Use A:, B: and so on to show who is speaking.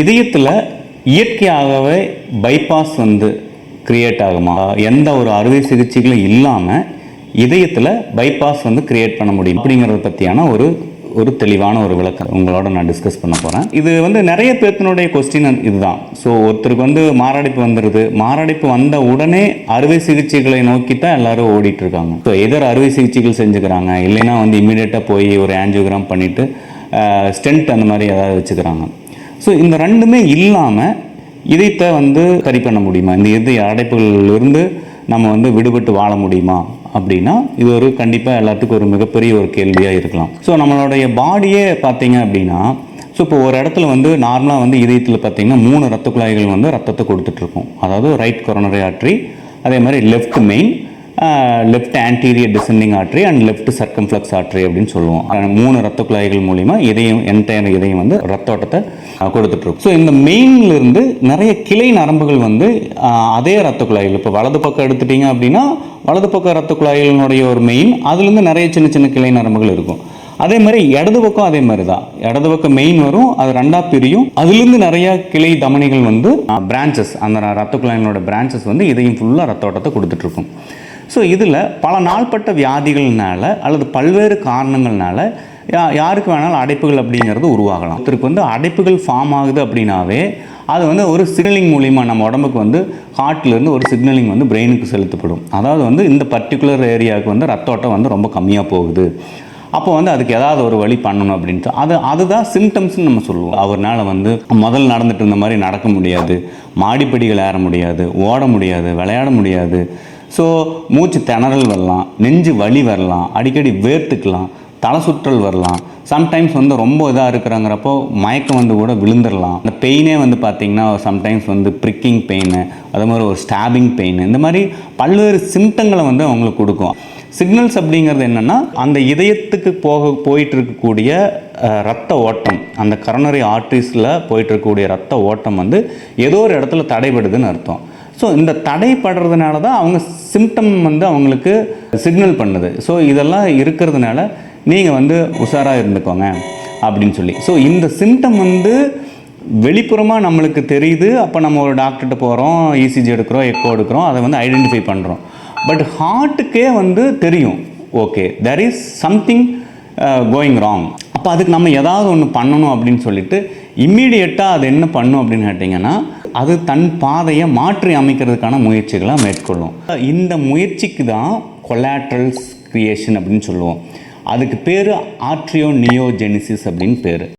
A: இதயத்தில் இயற்கையாகவே bypass create ஆகுமா? எந்த ஒரு அறுவை சிகிச்சைகளும் இல்லாமல் இதயத்தில் பைபாஸ் கிரியேட் பண்ண முடியும் அப்படிங்கிறத பற்றியான ஒரு தெளிவான ஒரு விளக்கம் உங்களோட நான் டிஸ்கஸ் பண்ண போகிறேன். இது நிறைய பேர்த்தினுடைய கொஸ்டின் இதுதான். ஸோ ஒருத்தருக்கு மாரடைப்பு வந்துடுது, மாரடைப்பு வந்த உடனே அறுவை சிகிச்சைகளை நோக்கி தான் எல்லாரும் ஓடிட்டு இருக்காங்க. ஸோ எதர் அறுவை சிகிச்சைகள் செஞ்சுக்கிறாங்க, இல்லைன்னா இமீடியட்டாக போய் ஒரு ஆஞ்சியோகிராம் பண்ணிவிட்டு ஸ்டென்ட் அந்த மாதிரி ஏதாவது வச்சுக்கிறாங்க. ஸோ இந்த ரெண்டுமே இல்லாமல் இதயத்தை சரி பண்ண முடியுமா? இந்த இதய அடைப்புகளிலிருந்து நம்ம விடுபட்டு வாழ முடியுமா அப்படின்னா இது கண்டிப்பாக எல்லாத்துக்கும் ஒரு மிகப்பெரிய ஒரு கேள்வியாக இருக்கலாம். ஸோ நம்மளுடைய பாடியே பார்த்தீங்க அப்படின்னா, ஸோ இப்போ ஒரு இடத்துல நார்மலாக இதயத்தில் பார்த்தீங்கன்னா 3 ரத்த குழாய்கள் ரத்தத்தை கொடுத்துட்ருக்கோம். அதாவது ரைட் கொரோனரி ஆர்ட்ரி, அதே மாதிரி left main, left anterior descending artery and left circumflex artery அப்படின்னு சொல்லுவோம். 3 ரத்த குழாய்கள் மூலிமா என்டையர் இதயம் ரத்த ஓட்டத்தை கொடுத்துட்ருக்கும். ஸோ இந்த மெயின்லேருந்து நிறைய கிளை நரம்புகள் அதே ரத்த குழாய்கள், இப்போ வலது பக்கம் எடுத்துட்டிங்க அப்படின்னா வலது பக்க ரத்த குழாய்களினுடைய ஒரு மெயின், அதுலேருந்து நிறைய சின்ன சின்ன கிளை நரம்புகள் இருக்கும். அதே மாதிரி இடது பக்கம் அதே மாதிரி தான், இடது பக்கம் மெயின் வரும், அது 2ஆக பிரியும், அதுலேருந்து நிறைய கிளை தமனிகள் பிரான்ச்சஸ், அந்த ரத்த குழாய்களோட பிரான்ச்சஸ் இதையும் ஃபுல்லாக ரத்த ஓட்டத்தை கொடுத்துட்ருக்கும். ஸோ இதில் பல நாள்பட்ட வியாதிகள்னால அல்லது பல்வேறு காரணங்கள்னால யாருக்கு வேணாலும் அடைப்புகள் அப்படிங்கிறது உருவாகலாம். ஒருத்தருக்கு அடைப்புகள் ஃபார்ம் ஆகுது அப்படின்னாவே அது ஒரு சிக்னலிங் மூலிமா நம்ம உடம்புக்கு ஹார்ட்லேருந்து ஒரு சிக்னலிங் பிரெயினுக்கு செலுத்தப்படும். அதாவது இந்த பர்டிகுலர் ஏரியாவுக்கு ரத்த ஓட்டம் ரொம்ப கம்மியாக போகுது, அப்போ அதுக்கு ஏதாவது ஒரு வழி பண்ணணும் அப்படின்ட்டு அதுதான் சிம்டம்ஸ்ன்னு நம்ம சொல்லுவோம். அவர்னால முதல் நடந்துட்டு இருந்த மாதிரி நடக்க முடியாது, மாடிப்படிகள் ஏற முடியாது, ஓட முடியாது, விளையாட முடியாது. ஸோ மூச்சு திணறல் வரலாம், நெஞ்சு வலி வரலாம், அடிக்கடி வேர்த்துக்கலாம், தலை சுற்றல் வரலாம், சம்டைம்ஸ் ரொம்ப இதாக இருக்கிறாங்கிறப்போ மயக்கம் கூட விழுந்துடலாம். அந்த பெயினே பார்த்திங்கன்னா சம்டைம்ஸ் ப்ரிக்கிங் பெயின், அது மாதிரி ஒரு ஸ்டாபிங் பெயின், இந்த மாதிரி பல்வேறு சிம்டங்களை அவங்களுக்கு கொடுக்கும். சிக்னல்ஸ் அப்படிங்கிறது என்னென்னா, அந்த இதயத்துக்கு போயிட்டு இருக்கக்கூடிய ரத்த ஓட்டம், அந்த கரோனரி ஆர்ட்ரிஸில் போயிட்டு இருக்கக்கூடிய ரத்த ஓட்டம் ஏதோ ஒரு இடத்துல தடைபடுதுன்னு அர்த்தம். ஸோ இந்த தடைப்படுறதுனால தான் அவங்க சிம்டம் அவங்களுக்கு சிக்னல் பண்ணுது. ஸோ இதெல்லாம் இருக்கிறதுனால நீங்கள் உஷாராக இருந்துக்கோங்க அப்படின்னு சொல்லி. ஸோ இந்த சிம்டம் வெளிப்புறமாக நம்மளுக்கு தெரியுது. அப்போ நம்ம ஒரு டாக்டர்கிட்ட போகிறோம், இசிஜி எடுக்கிறோம், எக்கோ எடுக்கிறோம், அதை ஐடென்டிஃபை பண்ணுறோம். பட் ஹார்ட்டுக்கே தெரியும், okay there is something going wrong. அப்போ அதுக்கு நம்ம ஏதாவது ஒன்று பண்ணணும் அப்படின்னு சொல்லிட்டு இம்மீடியட்டாக அது என்ன பண்ணும் அப்படின்னு கேட்டிங்கன்னா, அது தன் பாதையை மாற்றி அமைக்கிறதுக்கான முயற்சிகளை மேற்கொள்ளும். இந்த முயற்சிக்கு தான் கொலாட்ரல்ஸ் கிரியேஷன் அப்படின்னு சொல்லுவோம். அதுக்கு பேர் ஆர்ட்ரியோனியோஜெனிசிஸ் அப்படின்னு பேர்.